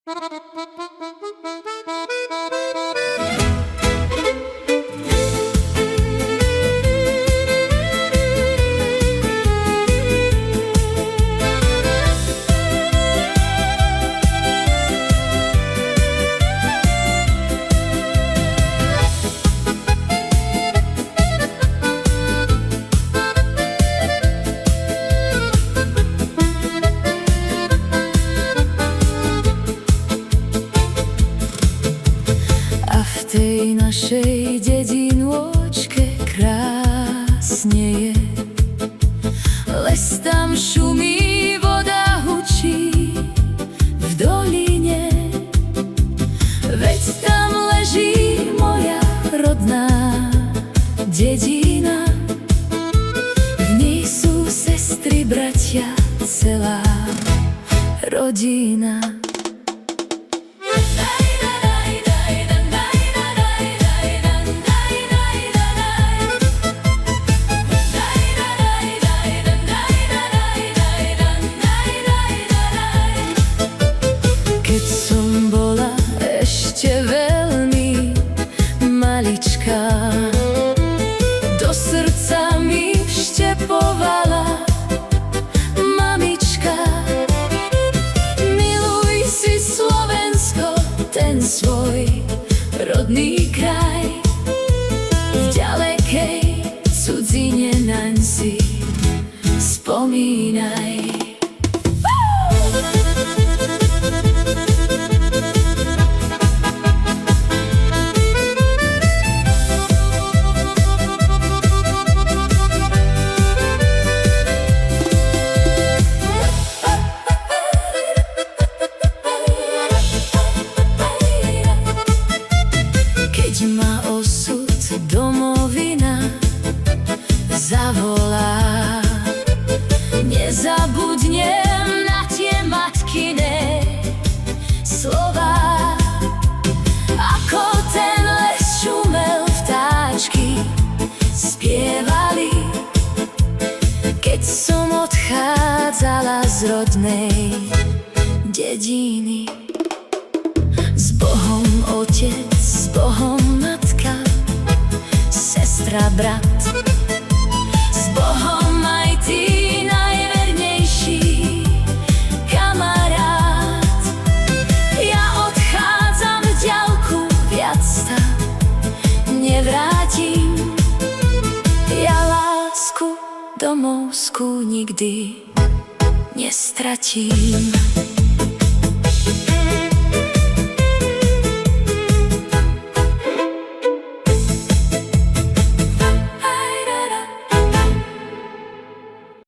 V tej našej dedinôčke krásne je. Les tam šumí, voda hučí v doline. Veď tam leží moja rodná dedina. V nej sú sestry, bratia, celá rodina. Keď som bola ešte veľmi maličká, do srdca mi vštepovala mamička. Miluj si Slovensko, ten svoj rodný kraj. V ďalekej cudzine naň si spomínaj. Keď ma osud domovina zavolá, nezabudnem na tie matkine slová. Ako ten les šumel, vtáčky spievali, keď som odchádzala z rodnej dediny. S Bohom otec, s Bohom matka, sestra, brat, s Bohom aj ty najvernejší kamarát. Ja odchádzam v ďalku, viac sa nevrátim. Ja lásku domovskú nikdy nestratím.